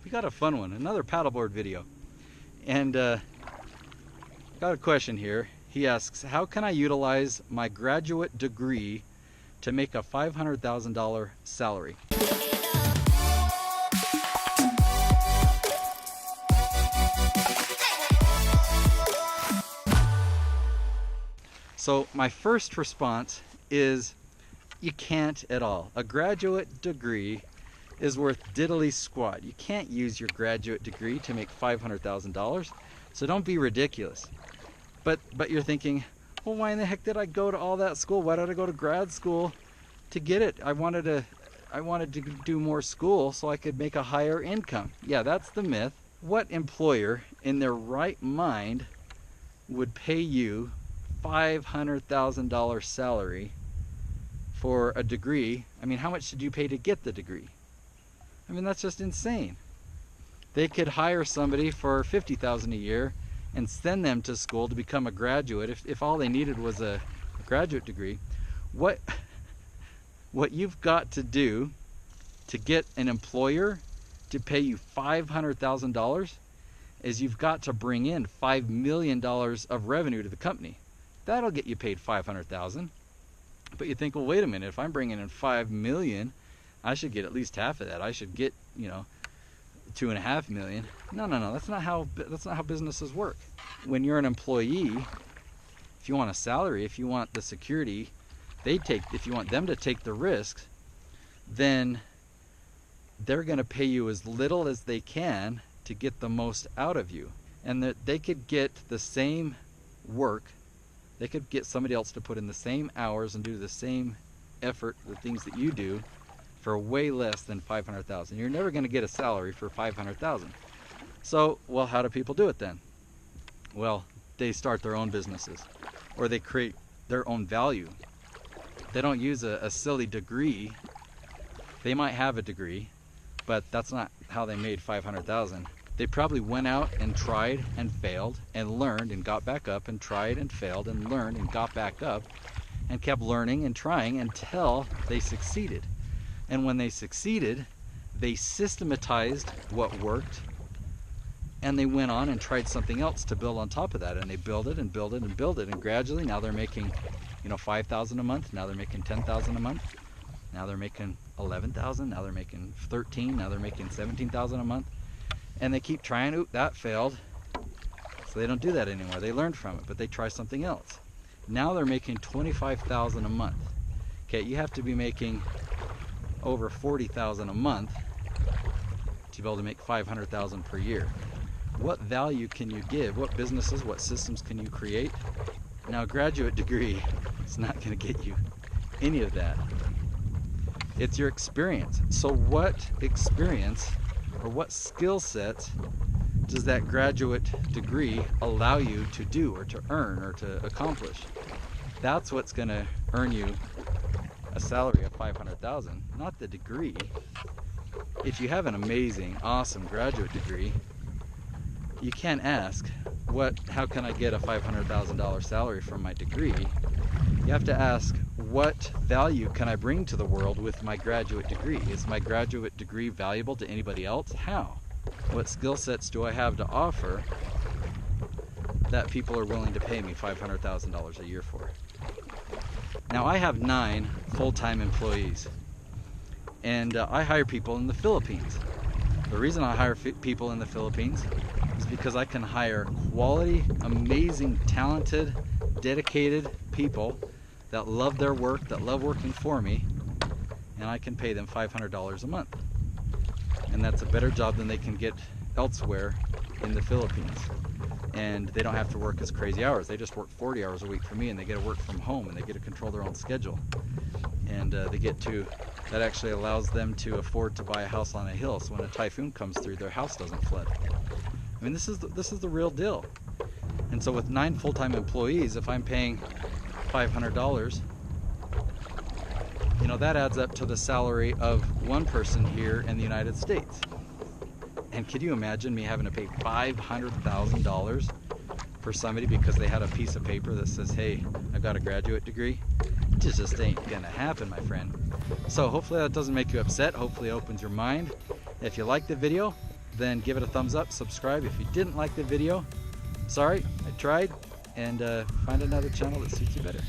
we got a fun one, another paddleboard video. And got a question here. He asks, how can I utilize my graduate degree to make a $500,000 salary? So my first response is you can't at all. A graduate degree is worth diddly squat. You can't use your graduate degree to make $500,000. So don't be ridiculous. But you're thinking, well, why in the heck did I go to all that school? Why did I go to grad school to get it? I wanted to do more school so I could make a higher income. Yeah, that's the myth. What employer in their right mind would pay you $500,000 salary for a degree? I mean, how much did you pay to get the degree? I mean, that's just insane. They could hire somebody for $50,000 a year and send them to school to become a graduate if all they needed was a graduate degree. What you've got to do to get an employer to pay you $500,000 is you've got to bring in $5 million of revenue to the company. That'll get you paid $500,000. But you think, well, wait a minute, if I'm bringing in $5 million, I should get at least half of that. I should get, $2.5 million. No, that's not how businesses work. When you're an employee, if you want a salary, if you want the security if you want them to take the risks, then they're going to pay you as little as they can to get the most out of you. And that they could get the same work, they could get somebody else to put in the same hours and do the same effort, the things that you do, for way less than $500,000. You're never going to get a salary for $500,000. So, well, how do people do it then? Well, they start their own businesses, or they create their own value. They don't use a silly degree. They might have a degree, but that's not how they made $500,000. They probably went out and tried and failed and learned and got back up and tried and failed and learned and got back up and kept learning and trying until they succeeded. And when they succeeded, they systematized what worked, and they went on and tried something else to build on top of that, and they build it and build it and build it, and gradually now they're making $5,000 a month, now they're making $10,000 a month, now they're making $11,000, now they're making $13,000, now they're making $17,000 a month, and they keep trying. Oop, that failed, so they don't do that anymore. They learned from it, but they try something else. Now they're making $25,000 a month. Okay, you have to be making over $40,000 a month to be able to make $500,000 per year. What value can you give? What businesses, what systems can you create? Now, a graduate degree is not going to get you any of that. It's your experience. So what experience or what skill sets does that graduate degree allow you to do or to earn or to accomplish? That's what's going to earn you a salary of $500,000, not the degree. If you have an amazing, awesome graduate degree, you can't ask, how can I get a $500,000 salary from my degree? You have to ask, what value can I bring to the world with my graduate degree? Is my graduate degree valuable to anybody else? How? What skill sets do I have to offer that people are willing to pay me $500,000 a year for? Now, I have 9 full-time employees, and I hire people in the Philippines. The reason I hire people in the Philippines is because I can hire quality, amazing, talented, dedicated people that love their work, that love working for me, and I can pay them $500 a month. And that's a better job than they can get elsewhere in the Philippines. And they don't have to work as crazy hours. They just work 40 hours a week for me, and they get to work from home, and they get to control their own schedule. And that actually allows them to afford to buy a house on a hill, so when a typhoon comes through, their house doesn't flood. I mean, this is the real deal. And so with 9 full-time employees, if I'm paying $500, that adds up to the salary of one person here in the United States. And could you imagine me having to pay $500,000 for somebody because they had a piece of paper that says, hey, I've got a graduate degree? It just ain't gonna happen, my friend. So hopefully that doesn't make you upset. Hopefully it opens your mind. If you like the video, then give it a thumbs up, subscribe. If you didn't like the video, sorry, I tried, and find another channel that suits you better.